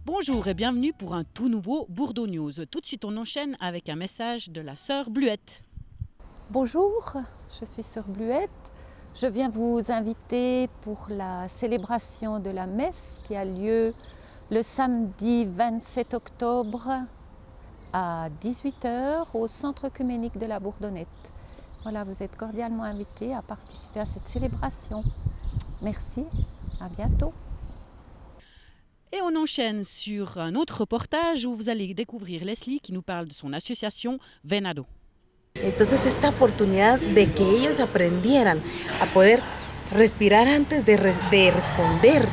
Bonjour et bienvenue pour un tout nouveau Bourdeaux News. Tout de suite, on enchaîne avec un message de la sœur Bluette. Bonjour, je suis sœur Bluette. Je viens vous inviter pour la célébration de la messe qui a lieu le samedi 27 octobre à 18h au Centre œcuménique de la Bourdonnette. Voilà, vous êtes cordialement invités à participer à cette célébration. Merci, à bientôt. Et on enchaîne sur un autre reportage où vous allez découvrir Leslie qui nous parle de son association Venado. Entonces esta oportunidad de que ellos aprendieran a poder respirar antes de responder,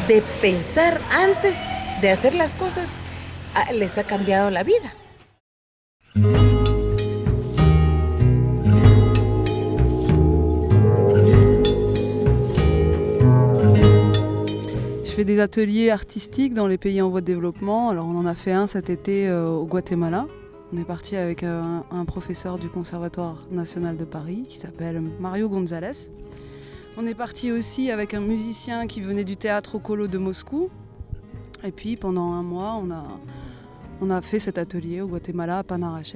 de pensar antes de hacer las cosas, les ha cambiado la vida. Je fais des ateliers artistiques dans les pays en voie de développement. Alors on en a fait un cet été au Guatemala. On est parti avec un professeur du Conservatoire national de Paris qui s'appelle Mario González. On est parti aussi avec un musicien qui venait du théâtre au Colo de Moscou. Et puis pendant un mois, on a fait cet atelier au Guatemala à Panarache.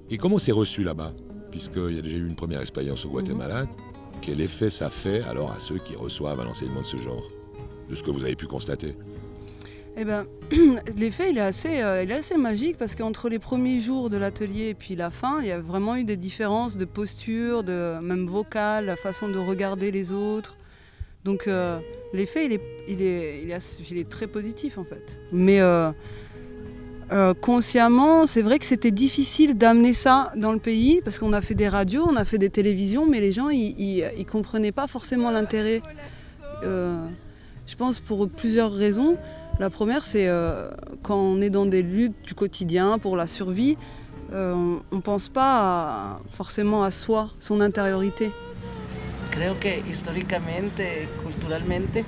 Et comment c'est reçu là-bas? Puisqu'il y a déjà eu une première expérience au Guatemala. Quel effet ça fait alors à ceux qui reçoivent un enseignement de ce genre, de ce que vous avez pu constater? Eh ben, l'effet il est assez magique parce qu'entre les premiers jours de l'atelier et puis la fin, il y a vraiment eu des différences de posture, même vocale, la façon de regarder les autres. Donc l'effet il est très positif en fait. Mais consciemment, c'est vrai que c'était difficile d'amener ça dans le pays parce qu'on a fait des radios, on a fait des télévisions, mais les gens ils comprenaient pas forcément l'intérêt. Je pense pour plusieurs raisons. La première, c'est quand on est dans des luttes du quotidien pour la survie, on ne pense pas forcément à soi, son intériorité. Creo que históricamente, culturalmente,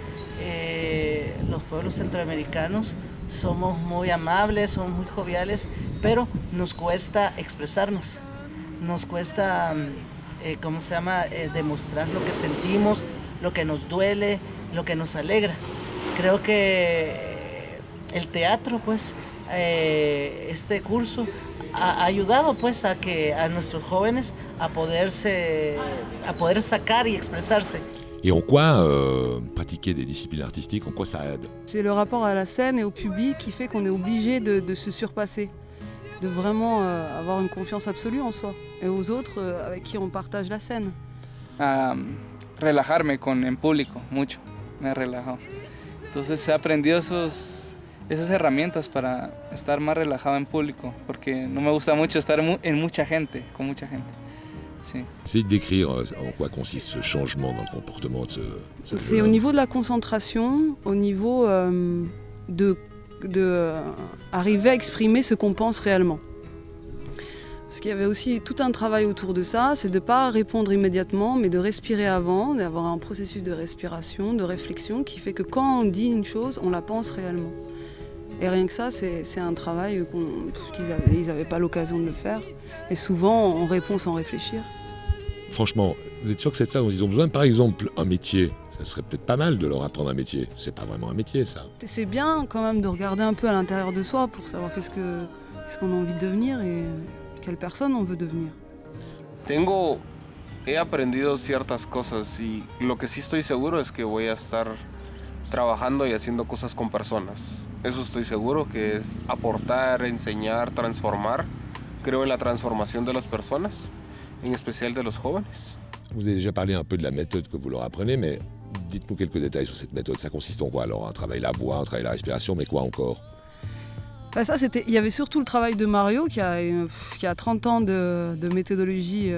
los pueblos centroamericanos somos muy amables, somos muy joviales, pero nos cuesta expresarnos, nos cuesta, demostrar lo que sentimos, lo que nos duele, lo que nos alegra. Creo que el teatro, pues, este curso ha ayudado, pues, a nuestros jóvenes a poder sacar y expresarse. Et en quoi pratiquer des disciplines artistiques, en quoi ça aide? C'est le rapport à la scène et au public qui fait qu'on est obligé de se surpasser, de vraiment avoir une confiance absolue en soi et aux autres avec qui on partage la scène. Relajarme en público, mucho, me relajó. Entonces he aprendido esas herramientas para estar más relajado en público, porque no me gusta mucho estar en mucha gente, con mucha gente. Sí. Essayez de décrire en quoi consiste ce changement dans le comportement de ce C'est au niveau de la concentration, au niveau de arriver à exprimer ce qu'on pense réellement. Parce qu'il y avait aussi tout un travail autour de ça, c'est de ne pas répondre immédiatement, mais de respirer avant, d'avoir un processus de respiration, de réflexion, qui fait que quand on dit une chose, on la pense réellement. Et rien que ça, c'est un travail qu'ils n'avaient pas l'occasion de le faire. Et souvent, on répond sans réfléchir. Franchement, vous êtes sûr que c'est de ça dont ils ont besoin? Par exemple, un métier, ça serait peut-être pas mal de leur apprendre un métier. C'est pas vraiment un métier, ça. C'est bien quand même de regarder un peu à l'intérieur de soi pour savoir qu'est-ce qu'on a envie de devenir et quelle personne on veut devenir. He aprendido ciertas cosas y lo que sí estoy seguro es que voy a estar trabajando y haciendo cosas con personas. Eso estoy seguro, que es aportar, enseñar, transformar. Creo en la transformación de las personas, en especial de los jóvenes. Vous avez déjà parlé un peu de la méthode que vous leur apprenez, mais dites-nous quelques détails sur cette méthode. Ça consiste en quoi alors? Un travail la voix, un travail la respiration, mais quoi encore? Bah ça, il y avait surtout le travail de Mario qui a 30 ans de méthodologie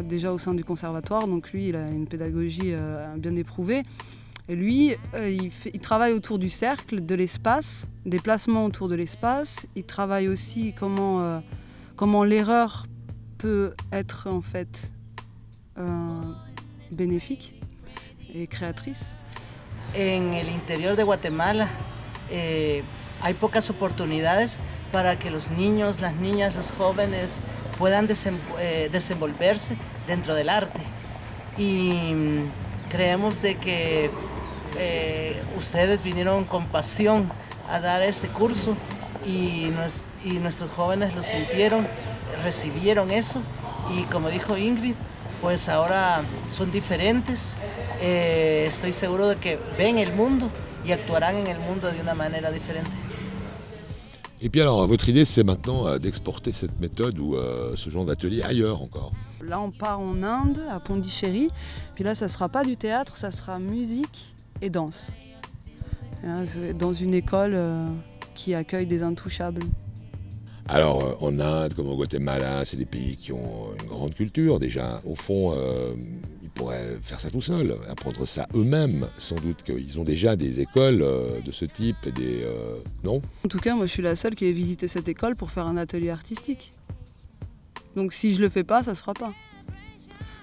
déjà au sein du conservatoire, donc lui il a une pédagogie bien éprouvée. Et lui, il travaille autour du cercle, de l'espace, des placements autour de l'espace. Il travaille aussi comment l'erreur peut être en fait bénéfique et créatrice. En el interior de Guatemala hay pocas oportunidades para que los niños, las niñas, los jóvenes puedan desenvolverse dentro del arte. Y creemos de que ustedes vinieron con pasión a dar este curso y nuestros jóvenes lo sintieron, recibieron eso y como dijo Ingrid, pues ahora son diferentes. Estoy seguro de que ven el mundo y actuarán en el mundo de una manera diferente. Et puis alors, votre idée, c'est maintenant d'exporter cette méthode ou ce genre d'atelier ailleurs encore. Là, on part en Inde, à Pondichéry. Puis là, ça ne sera pas du théâtre, ça sera musique et danse. Et là, dans une école qui accueille des intouchables. Alors, en Inde, comme au Guatemala, c'est des pays qui ont une grande culture. Déjà, au fond, ils pourraient faire ça tout seuls, apprendre ça eux-mêmes. Sans doute qu'ils ont déjà des écoles de ce type et des... non ? En tout cas, moi, je suis la seule qui ait visité cette école pour faire un atelier artistique. Donc, si je le fais pas, ça se fera pas.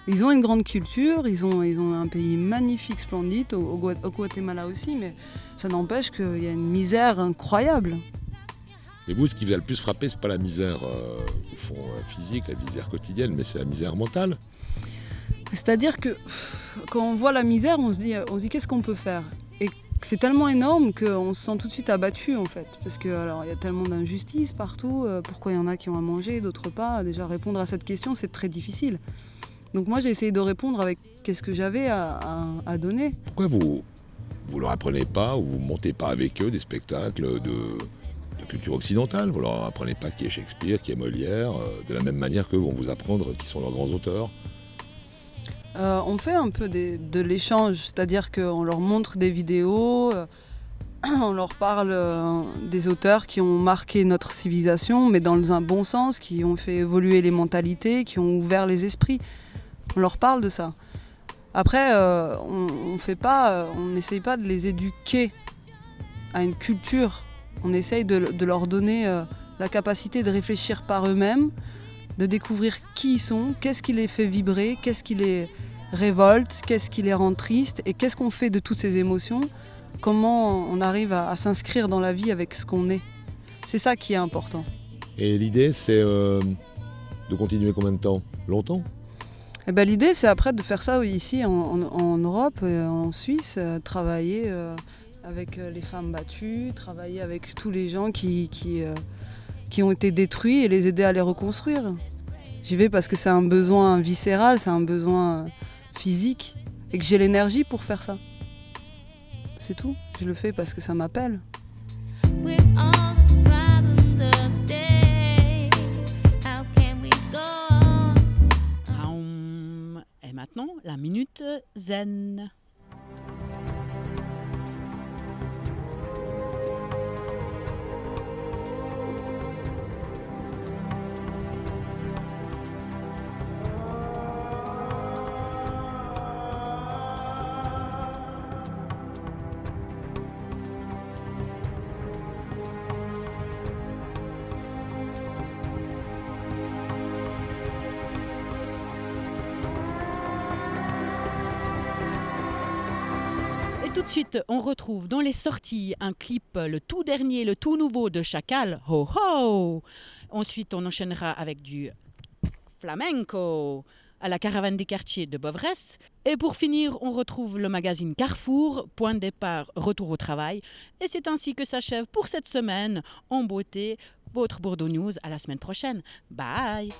Ils ont une grande culture, ils ont un pays magnifique, splendide, au Guatemala aussi, mais ça n'empêche qu'il y a une misère incroyable. Et vous, ce qui vous a le plus frappé, c'est pas la misère au fond physique, la misère quotidienne, mais c'est la misère mentale. C'est-à-dire que quand on voit la misère, on se dit qu'est-ce qu'on peut faire ? Et c'est tellement énorme qu'on se sent tout de suite abattu en fait. Parce que alors il y a tellement d'injustices partout, pourquoi il y en a qui ont à manger, d'autres pas. Déjà répondre à cette question, c'est très difficile. Donc moi j'ai essayé de répondre avec qu'est-ce que j'avais à donner. Pourquoi vous leur apprenez pas ou vous montez pas avec eux des spectacles de culture occidentale ? Vous leur apprenez pas qui est Shakespeare, qui est Molière, de la même manière qu'eux vont vous apprendre qui sont leurs grands auteurs ? On fait un peu de l'échange, c'est-à-dire qu'on leur montre des vidéos, on leur parle des auteurs qui ont marqué notre civilisation, mais dans un bon sens, qui ont fait évoluer les mentalités, qui ont ouvert les esprits. On leur parle de ça. Après, on n'essaye pas de les éduquer à une culture. On essaye de leur donner la capacité de réfléchir par eux-mêmes, de découvrir qui ils sont, qu'est-ce qui les fait vibrer, qu'est-ce qui les révolte, qu'est-ce qui les rend tristes et qu'est-ce qu'on fait de toutes ces émotions, comment on arrive à s'inscrire dans la vie avec ce qu'on est. C'est ça qui est important. Et l'idée, c'est de continuer combien de temps ? Longtemps ? Eh ben, l'idée, c'est après de faire ça ici en Europe, en Suisse, travailler avec les femmes battues, travailler avec tous les gens qui ont été détruits et les aider à les reconstruire. J'y vais parce que c'est un besoin viscéral, c'est un besoin physique et que j'ai l'énergie pour faire ça. C'est tout, je le fais parce que ça m'appelle. Et maintenant, la minute zen. Tout de suite, on retrouve dans les sorties un clip, le tout dernier, le tout nouveau de Chacal, Ho Ho. Ensuite, on enchaînera avec du flamenco à la Caravane des quartiers de Bovresse. Et pour finir, on retrouve le magazine Carrefour, point de départ, retour au travail. Et c'est ainsi que s'achève pour cette semaine en beauté votre Bordeaux News. À la semaine prochaine. Bye.